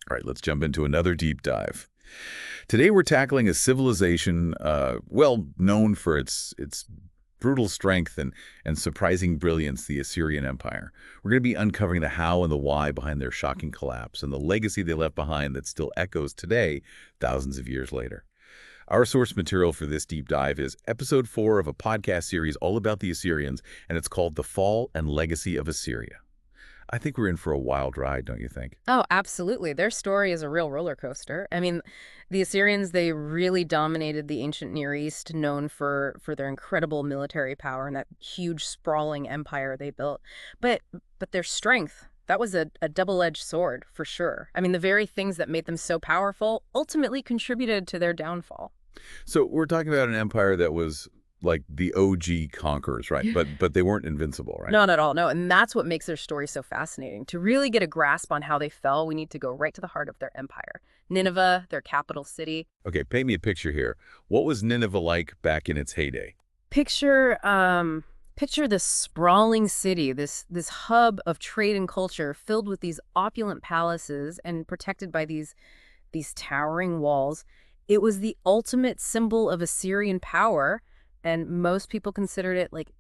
All right, let's jump into another deep dive. Today we're tackling a civilization, well known for its brutal strength and surprising brilliance, the Assyrian Empire. We're going to be uncovering the how and the why behind their shocking collapse and the legacy they left behind that still echoes today, thousands of years later. Our source material for this deep dive is episode 4 of a podcast series all about the Assyrians, and it's called The Fall and Legacy of Assyria. I think we're in for a wild ride, don't you think? Oh, absolutely. Their story is a real roller coaster. I mean, the Assyrians, they really dominated the ancient Near East, known for their incredible military power and that huge sprawling empire they built. But their strength, that was a double-edged sword, for sure. I mean, the very things that made them so powerful ultimately contributed to their downfall. So we're talking about an empire that was like the OG conquerors, right? But they weren't invincible, right? Not at all, no. And that's what makes their story so fascinating. To really get a grasp on how they fell, we need to go right to the heart of their empire. Nineveh, their capital city. Okay, paint me a picture here. What was Nineveh like back in its heyday? Picture this sprawling city, this hub of trade and culture filled with these opulent palaces and protected by these towering walls. It was the ultimate symbol of Assyrian power, and most people considered it like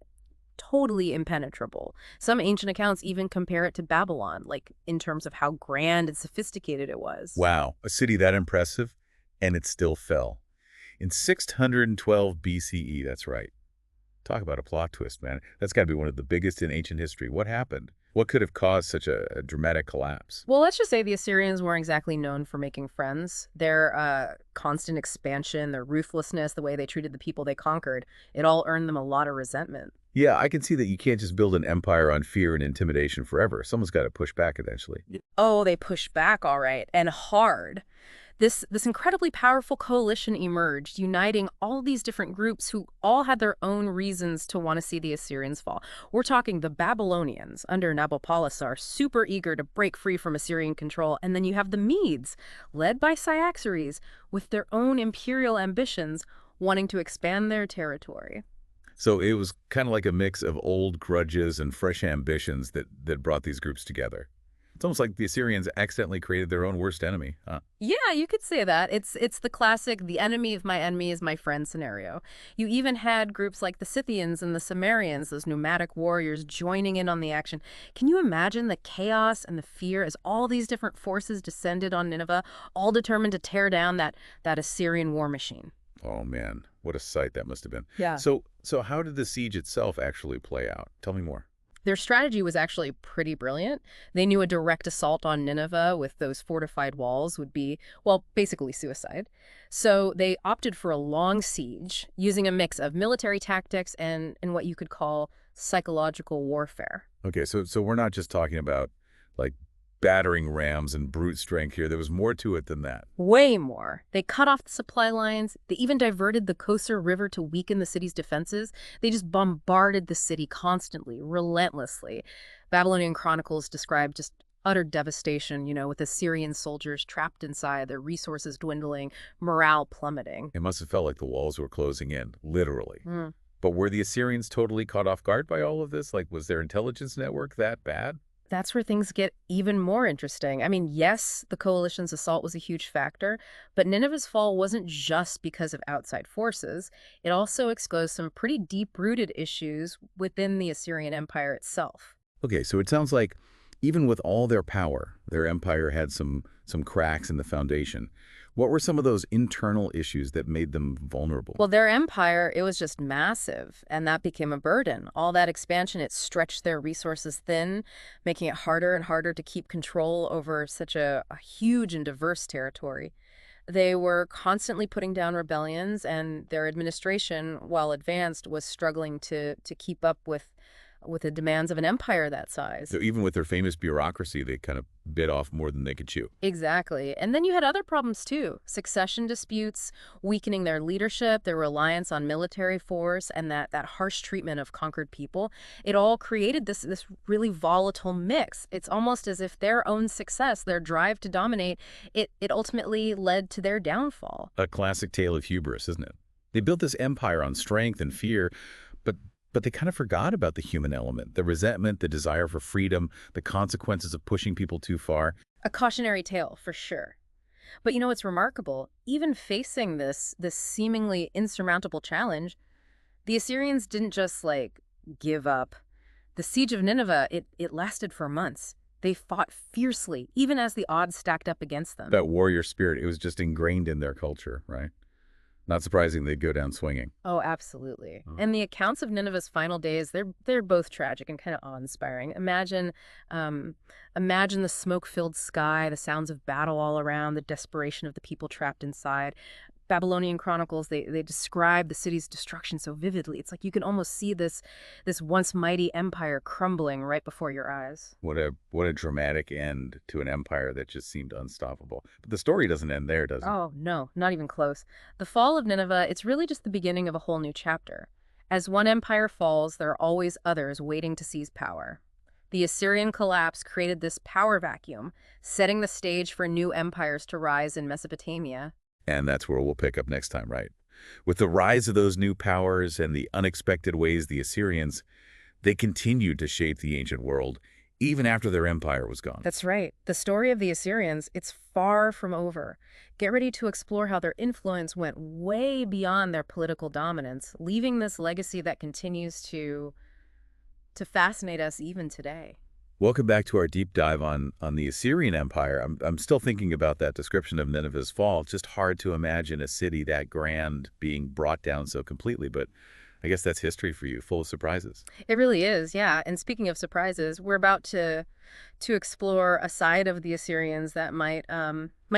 totally impenetrable. Some ancient accounts even compare it to Babylon, like in terms of how grand and sophisticated it was. Wow, a city that impressive, and it still fell. In 612 BCE, that's right. Talk about a plot twist, man. That's got to be one of the biggest in ancient history. What happened? What could have caused such a dramatic collapse? Well, let's just say the Assyrians weren't exactly known for making friends. Their constant expansion, their ruthlessness, the way they treated the people they conquered, it all earned them a lot of resentment. Yeah, I can see that you can't just build an empire on fear and intimidation forever. Someone's got to push back eventually. Oh, they pushed back, all right, and hard. This incredibly powerful coalition emerged, uniting all these different groups who all had their own reasons to want to see the Assyrians fall. We're talking the Babylonians under Nabopolassar, super eager to break free from Assyrian control. And then you have the Medes, led by Cyaxares, with their own imperial ambitions, wanting to expand their territory. So it was kind of like a mix of old grudges and fresh ambitions that brought these groups together. It's almost like the Assyrians accidentally created their own worst enemy, huh? Yeah, you could say that. It's the classic, the enemy of my enemy is my friend scenario. You even had groups like the Scythians and the Cimmerians, those nomadic warriors, joining in on the action. Can you imagine the chaos and the fear as all these different forces descended on Nineveh, all determined to tear down that Assyrian war machine? Oh, man, what a sight that must have been. Yeah. So how did the siege itself actually play out? Tell me more. Their strategy was actually pretty brilliant. They knew a direct assault on Nineveh with those fortified walls would be, well, basically suicide. So they opted for a long siege, using a mix of military tactics and what you could call psychological warfare. Okay, so we're not just talking about, like, battering rams and brute strength here. There was more to it than that. Way more. They cut off the supply lines. They even diverted the Kosor River to weaken the city's defenses. They just bombarded the city constantly, relentlessly. Babylonian chronicles describe just utter devastation, with Assyrian soldiers trapped inside, their resources dwindling, morale plummeting. It must have felt like the walls were closing in, literally. Mm. But were the Assyrians totally caught off guard by all of this? Like, was their intelligence network that bad? That's where things get even more interesting. I mean, yes, the coalition's assault was a huge factor, but Nineveh's fall wasn't just because of outside forces. It also exposed some pretty deep-rooted issues within the Assyrian Empire itself. Okay, so it sounds like even with all their power, their empire had some cracks in the foundation. What were some of those internal issues that made them vulnerable? Well, their empire, it was just massive, and that became a burden. All that expansion, it stretched their resources thin, making it harder and harder to keep control over such a huge and diverse territory. They were constantly putting down rebellions, and their administration, while advanced, was struggling to keep up with the demands of an empire that size. So even with their famous bureaucracy, they kind of bit off more than they could chew. Exactly. And then you had other problems too. Succession disputes, weakening their leadership, their reliance on military force, and that harsh treatment of conquered people. It all created this really volatile mix. It's almost as if their own success, their drive to dominate, it ultimately led to their downfall. A classic tale of hubris, isn't it? They built this empire on strength and fear, but they kind of forgot about the human element, the resentment, the desire for freedom, the consequences of pushing people too far. A cautionary tale, for sure. But you know what's remarkable? Even facing this seemingly insurmountable challenge, the Assyrians didn't just, like, give up. The siege of Nineveh, it lasted for months. They fought fiercely, even as the odds stacked up against them. That warrior spirit, it was just ingrained in their culture, right? Not surprising they'd go down swinging. Oh, absolutely. Oh. And the accounts of Nineveh's final days, they're both tragic and kind of awe-inspiring. Imagine the smoke-filled sky, the sounds of battle all around, the desperation of the people trapped inside. Babylonian chronicles, they describe the city's destruction so vividly. It's like you can almost see this once mighty empire crumbling right before your eyes. What a dramatic end to an empire that just seemed unstoppable. But the story doesn't end there, does it? Oh, no, not even close. The fall of Nineveh, it's really just the beginning of a whole new chapter. As one empire falls, there are always others waiting to seize power. The Assyrian collapse created this power vacuum, setting the stage for new empires to rise in Mesopotamia. And that's where we'll pick up next time, right? With the rise of those new powers and the unexpected ways the Assyrians, they continued to shape the ancient world, even after their empire was gone. That's right. The story of the Assyrians, it's far from over. Get ready to explore how their influence went way beyond their political dominance, leaving this legacy that continues to fascinate us even today. Welcome back to our deep dive on the Assyrian Empire. I'm still thinking about that description of Nineveh's fall. It's just hard to imagine a city that grand being brought down so completely, but I guess that's history for you, full of surprises. It really is, yeah. And speaking of surprises, we're about to explore a side of the Assyrians that might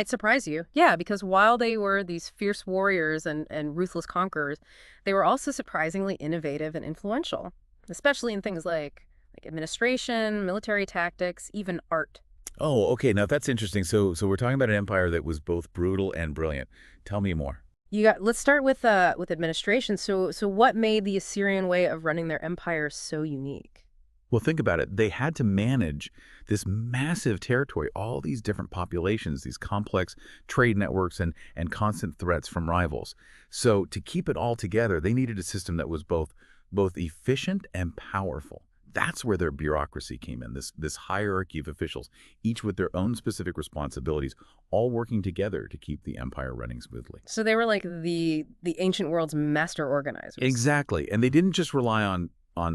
surprise you. Yeah, because while they were these fierce warriors and ruthless conquerors, they were also surprisingly innovative and influential, especially in things like administration, military tactics, even art. Oh, okay. Now that's interesting. So we're talking about an empire that was both brutal and brilliant. Tell me more. Let's start with administration. So what made the Assyrian way of running their empire so unique? Well, think about it. They had to manage this massive territory, all these different populations, these complex trade networks and constant threats from rivals. So to keep it all together, they needed a system that was both efficient and powerful. That's where their bureaucracy came in, this hierarchy of officials, each with their own specific responsibilities, all working together to keep the empire running smoothly. So they were like the ancient world's master organizers. Exactly. And they didn't just rely on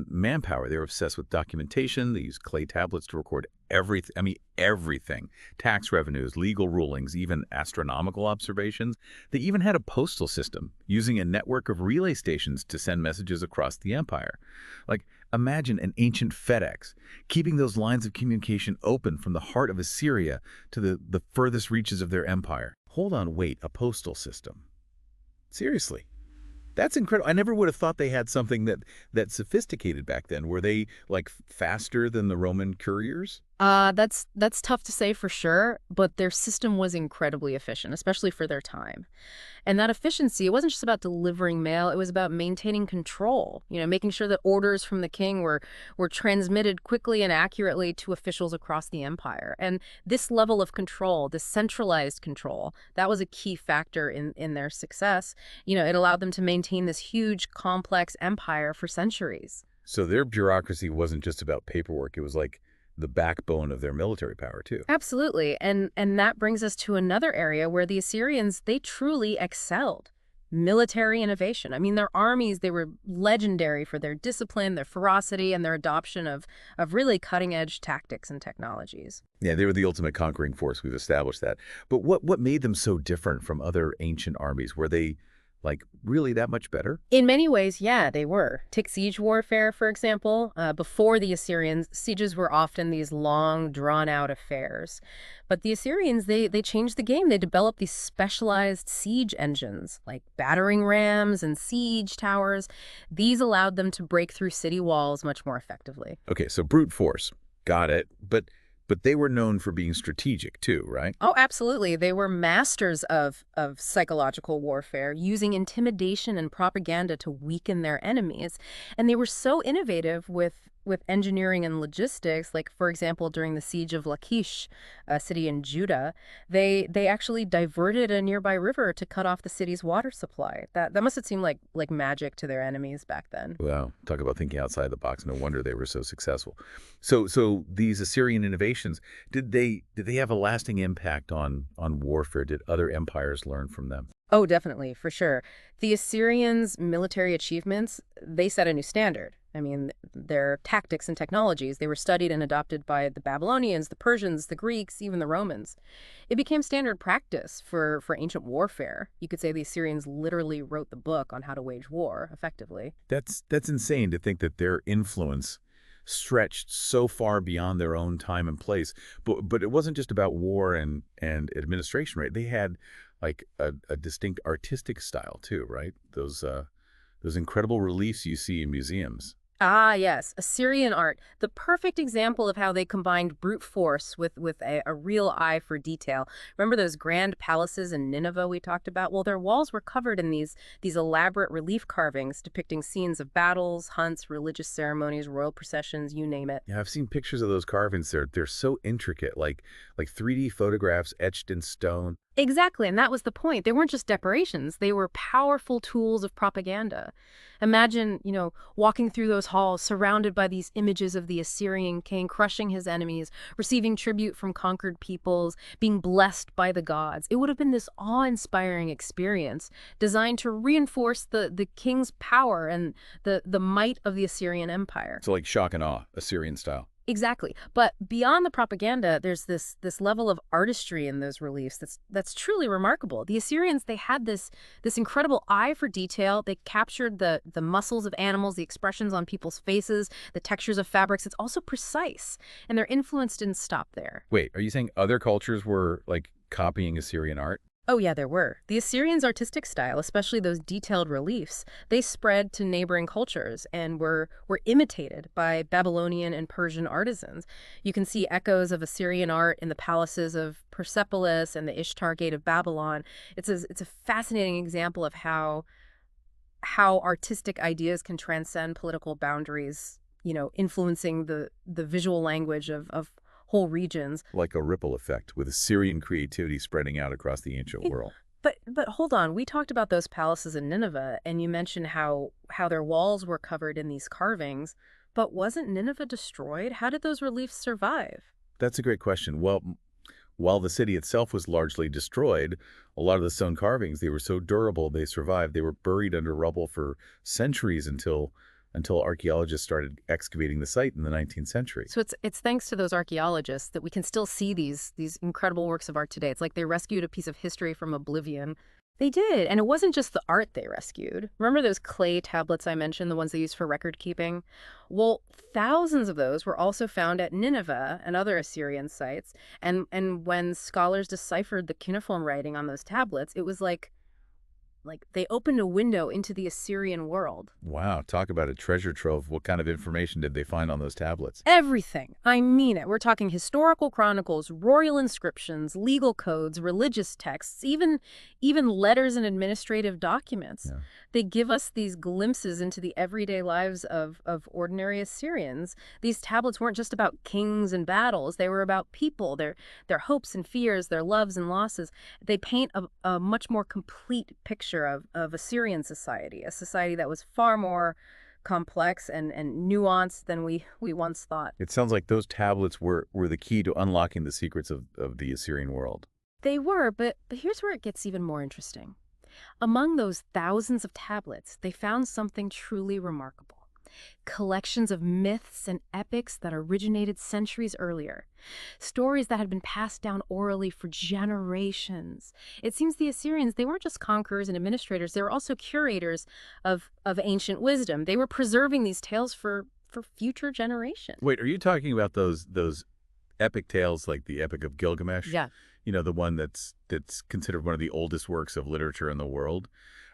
manpower. They were obsessed with documentation. They used clay tablets to record everything. I mean, everything. Tax revenues, legal rulings, even astronomical observations. They even had a postal system using a network of relay stations to send messages across the empire. Like, imagine an ancient FedEx, keeping those lines of communication open from the heart of Assyria to the furthest reaches of their empire. Hold on, wait, a postal system. Seriously. That's incredible. I never would have thought they had something that sophisticated back then. Were they, like, faster than the Roman couriers? That's tough to say for sure, but their system was incredibly efficient, especially for their time. And that efficiency, it wasn't just about delivering mail, it was about maintaining control, making sure that orders from the king were transmitted quickly and accurately to officials across the empire. And this level of control, this centralized control, that was a key factor in their success. It allowed them to maintain this huge, complex empire for centuries. So their bureaucracy wasn't just about paperwork. It was like the backbone of their military power, too. Absolutely. And that brings us to another area where the Assyrians, they truly excelled. Military innovation. I mean, their armies, they were legendary for their discipline, their ferocity, and their adoption of really cutting-edge tactics and technologies. Yeah, they were the ultimate conquering force. We've established that. But what made them so different from other ancient armies? Were they, like, really that much better? In many ways, yeah, they were. Take siege warfare, for example. Before the Assyrians, sieges were often these long, drawn-out affairs. But the Assyrians, they changed the game. They developed these specialized siege engines, like battering rams and siege towers. These allowed them to break through city walls much more effectively. Okay, so brute force. Got it. But they were known for being strategic, too, right? Oh, absolutely. They were masters of psychological warfare, using intimidation and propaganda to weaken their enemies. And they were so innovative with with engineering and logistics, like, for example, during the siege of Lachish, a city in Judah, they actually diverted a nearby river to cut off the city's water supply. That must have seemed like magic to their enemies back then. Wow, talk about thinking outside the box. No wonder they were so successful. So these Assyrian innovations, did they have a lasting impact on warfare? Did other empires learn from them? Oh, definitely, for sure. The Assyrians' military achievements, they set a new standard. I mean, their tactics and technologies, they were studied and adopted by the Babylonians, the Persians, the Greeks, even the Romans. It became standard practice for ancient warfare. You could say the Assyrians literally wrote the book on how to wage war effectively. That's insane to think that their influence stretched so far beyond their own time and place. But it wasn't just about war and administration, right? They had like a distinct artistic style too, right? Those incredible reliefs you see in museums. Ah, yes, Assyrian art, the perfect example of how they combined brute force with a real eye for detail. Remember those grand palaces in Nineveh we talked about? Well, their walls were covered in these elaborate relief carvings depicting scenes of battles, hunts, religious ceremonies, royal processions, you name it. Yeah, I've seen pictures of those carvings. They're so intricate, like 3D photographs etched in stone. Exactly, and that was the point. They weren't just decorations, they were powerful tools of propaganda. Imagine, walking through those halls surrounded by these images of the Assyrian king crushing his enemies, receiving tribute from conquered peoples, being blessed by the gods. It would have been this awe-inspiring experience designed to reinforce the king's power and the might of the Assyrian Empire. So like shock and awe, Assyrian style. Exactly. But beyond the propaganda, there's this level of artistry in those reliefs that's truly remarkable. The Assyrians, they had this incredible eye for detail. They captured the muscles of animals, the expressions on people's faces, the textures of fabrics. It's also precise. And their influence didn't stop there. Wait, are you saying other cultures were like copying Assyrian art? Oh yeah, there were. The Assyrians' artistic style, especially those detailed reliefs, they spread to neighboring cultures and were imitated by Babylonian and Persian artisans. You can see echoes of Assyrian art in the palaces of Persepolis and the Ishtar Gate of Babylon. It's a fascinating example of how artistic ideas can transcend political boundaries, influencing the visual language of whole regions. Like a ripple effect with Assyrian creativity spreading out across the ancient world. But hold on, we talked about those palaces in Nineveh, and you mentioned how their walls were covered in these carvings. But wasn't Nineveh destroyed? How did those reliefs survive? That's a great question. Well, while the city itself was largely destroyed, a lot of the stone carvings, they were so durable, they survived. They were buried under rubble for centuries until archaeologists started excavating the site in the 19th century. So it's thanks to those archaeologists that we can still see these incredible works of art today. It's like they rescued a piece of history from oblivion. They did, and it wasn't just the art they rescued. Remember those clay tablets I mentioned, the ones they used for record keeping? Well, thousands of those were also found at Nineveh and other Assyrian sites. And when scholars deciphered the cuneiform writing on those tablets, it was like they opened a window into the Assyrian world. Wow, talk about a treasure trove. What kind of information did they find on those tablets? Everything. I mean it. We're talking historical chronicles, royal inscriptions, legal codes, religious texts, even letters and administrative documents. Yeah. They give us these glimpses into the everyday lives of ordinary Assyrians. These tablets weren't just about kings and battles. They were about people, their hopes and fears, their loves and losses. They paint a much more complete picture of Assyrian society, a society that was far more complex and nuanced than we once thought. It sounds like those tablets were the key to unlocking the secrets of the Assyrian world. They were, but here's where it gets even more interesting. Among those thousands of tablets, they found something truly remarkable. Collections of myths and epics that originated centuries earlier. Stories that had been passed down orally for generations. It seems the Assyrians, they weren't just conquerors and administrators, they were also curators of ancient wisdom. They were preserving these tales for future generations. Wait, are you talking about those epic tales like the Epic of Gilgamesh? Yeah. The one that's considered one of the oldest works of literature in the world.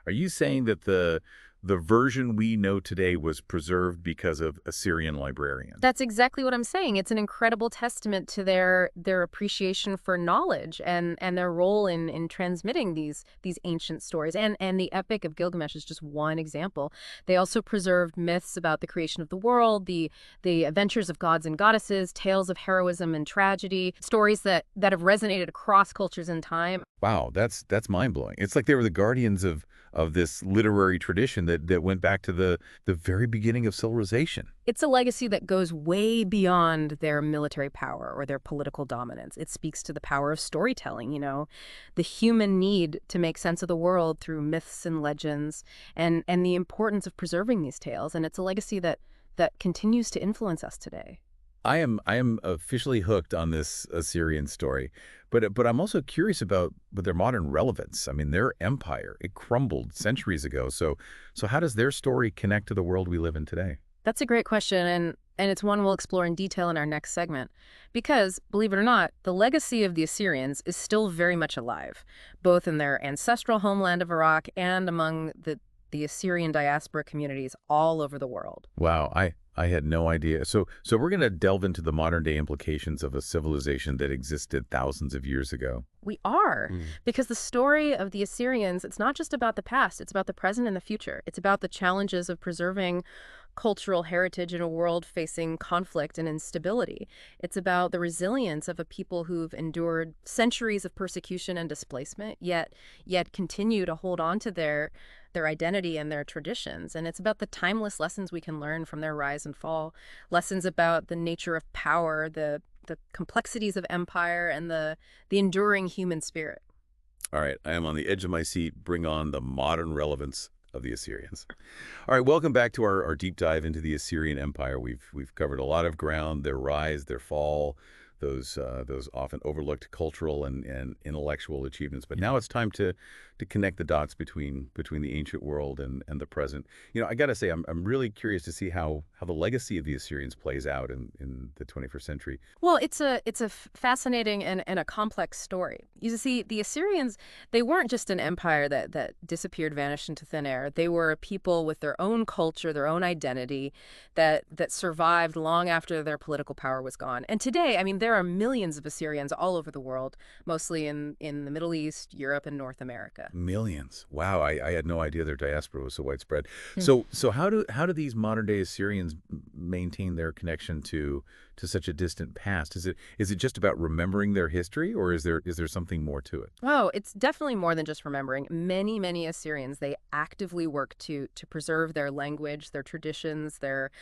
Are you saying that the the version we know today was preserved because of Assyrian librarians. That's exactly what I'm saying. It's an incredible testament to their appreciation for knowledge and their role in transmitting these ancient stories. And the Epic of Gilgamesh is just one example. They also preserved myths about the creation of the world, the adventures of gods and goddesses, tales of heroism and tragedy, stories that have resonated across cultures and time. Wow, that's mind-blowing. It's like they were the guardians of this literary tradition that went back to the very beginning of civilization. It's a legacy that goes way beyond their military power or their political dominance. It speaks to the power of storytelling, the human need to make sense of the world through myths and legends, and the importance of preserving these tales. And it's a legacy that continues to influence us today. I am officially hooked on this Assyrian story, but I'm also curious about their modern relevance. I mean, their empire, it crumbled centuries ago. So how does their story connect to the world we live in today? That's a great question, and it's one we'll explore in detail in our next segment. Because, believe it or not, the legacy of the Assyrians is still very much alive, both in their ancestral homeland of Iraq and among the Assyrian diaspora communities all over the world. Wow, I had no idea. So we're going to delve into the modern day implications of a civilization that existed thousands of years ago. We are, because the story of the Assyrians, it's not just about the past, it's about the present and the future. It's about the challenges of preserving cultural heritage in a world facing conflict and instability. It's about the resilience of a people who've endured centuries of persecution and displacement, yet continue to hold on to their identity and their traditions. And it's about the timeless lessons we can learn from their rise and fall, lessons about the nature of power, the complexities of empire, and the enduring human spirit. All right, I am on the edge of my seat. Bring on the modern relevance of the Assyrians. All right, welcome back to our deep dive into the Assyrian Empire. We've covered a lot of ground, their rise, their fall, those often overlooked cultural and intellectual achievements. But now it's time to connect the dots between the ancient world and the present. I got to say, I'm really curious to see how the legacy of the Assyrians plays out in the 21st century. Well, it's a fascinating and a complex story. You see, the Assyrians, they weren't just an empire that disappeared, vanished into thin air. They were a people with their own culture, their own identity that survived long after their political power was gone. And today, I mean, there are millions of Assyrians all over the world, mostly in the Middle East, Europe, and North America. Millions. Wow, I had no idea their diaspora was so widespread. So how do these modern day Assyrians maintain their connection to such a distant past? Is it just about remembering their history, or is there something more to it? Oh, it's definitely more than just remembering. Many Assyrians, they actively work to preserve their language, their traditions, their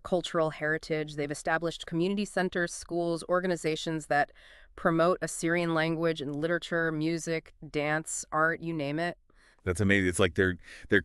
cultural heritage. They've established community centers, schools, organizations that promote Assyrian language and literature, music, dance, art, you name it. That's amazing. It's like they're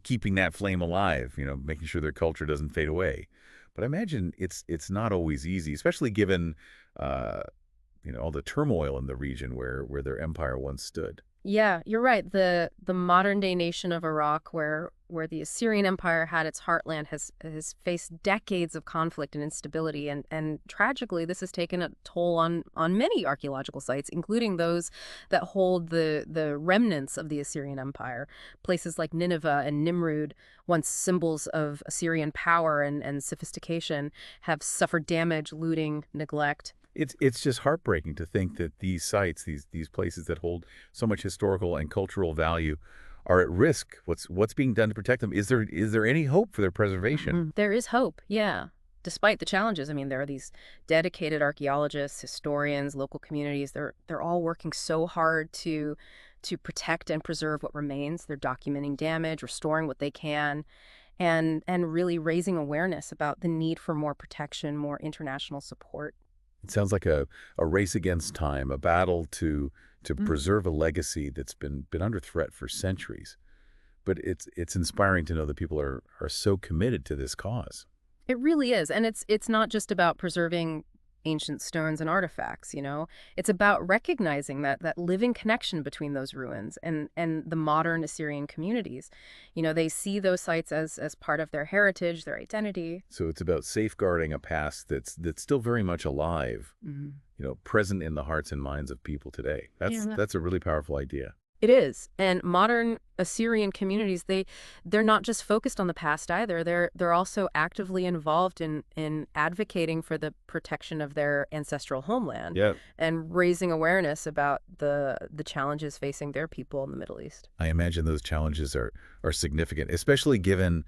keeping that flame alive, making sure their culture doesn't fade away. But I imagine it's not always easy, especially given all the turmoil in the region where their empire once stood. Yeah, you're right. The modern day nation of Iraq, where the Assyrian Empire had its heartland, has faced decades of conflict and instability, and tragically, this has taken a toll on many archaeological sites, including those that hold the remnants of the Assyrian Empire. Places like Nineveh and Nimrud, once symbols of Assyrian power and sophistication, have suffered damage, looting, neglect. It's just heartbreaking to think that these sites, these places that hold so much historical and cultural value, are at risk. What's being done to protect them? Is there any hope for their preservation? There is hope, yeah. Despite the challenges, I mean, there are these dedicated archaeologists, historians, local communities. They're all working so hard to protect and preserve what remains. They're documenting damage, restoring what they can, and really raising awareness about the need for more protection, more international support. It sounds like a race against time, a battle to preserve a legacy that's been under threat for centuries. But it's inspiring to know that people are so committed to this cause. It really is. And it's not just about preserving ancient stones and artifacts, It's about recognizing that living connection between those ruins and the modern Assyrian communities. They see those sites as part of their heritage, their identity. So it's about safeguarding a past that's still very much alive, present in the hearts and minds of people today. That's a really powerful idea. It is. And modern Assyrian communities, they're not just focused on the past either. They're also actively involved in advocating for the protection of their ancestral homeland Yeah. and raising awareness about the challenges facing their people in the Middle East. I imagine those challenges are significant, especially given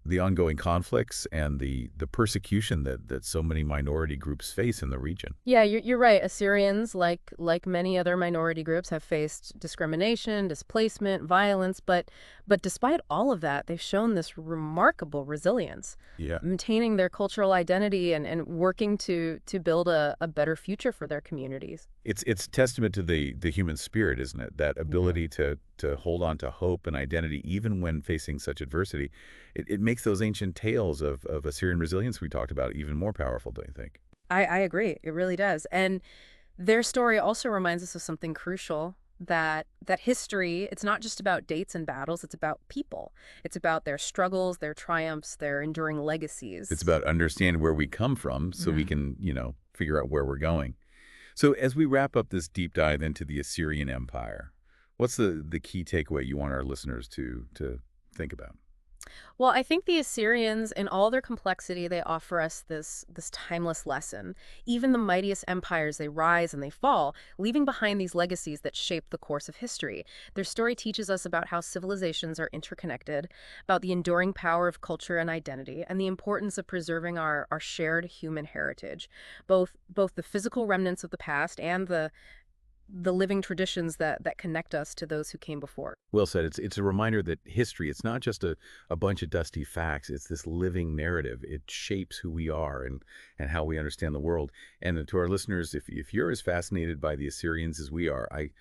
the ongoing conflicts and the persecution that so many minority groups face in the region. Yeah, you're right. Assyrians, like many other minority groups, have faced discrimination, displacement, violence, but despite all of that, they've shown this remarkable resilience, Yeah. maintaining their cultural identity and working to build a better future for their communities. It's testament to the human spirit, isn't it? That ability to hold on to hope and identity even when facing such adversity. It makes those ancient tales of Assyrian resilience we talked about even more powerful, don't you think? I agree. It really does. And their story also reminds us of something crucial, that history, it's not just about dates and battles, it's about people. It's about their struggles, their triumphs, their enduring It's legacies. about understanding where we come from so we can, figure out where we're going. So as we wrap up this deep dive into the Assyrian Empire, what's the key takeaway you want our listeners to think about? Well, I think the Assyrians, in all their complexity, they offer us this timeless lesson. Even the mightiest empires, they rise and they fall, leaving behind these legacies that shape the course of history. Their story teaches us about how civilizations are interconnected, about the enduring power of culture and identity, and the importance of preserving our shared human heritage, both the physical remnants of the past and the living traditions that connect us to those who came before. Well said. It's a reminder that history, it's not just a bunch of dusty facts. It's this living narrative. It shapes who we are and how we understand the world. And to our listeners, if you're as fascinated by the Assyrians as we are, I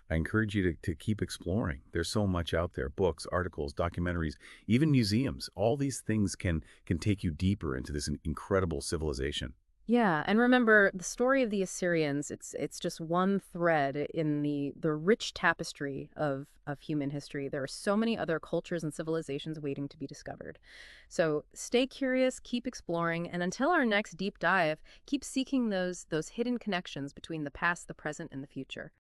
encourage you to keep exploring. There's so much out there, books, articles, documentaries, even museums. All these things can take you deeper into this incredible civilization. Yeah, and remember the story of the Assyrians, it's just one thread in the rich tapestry of human history. There are so many other cultures and civilizations waiting to be discovered. So stay curious, keep exploring, and until our next deep dive, keep seeking those hidden connections between the past, the present, and the future.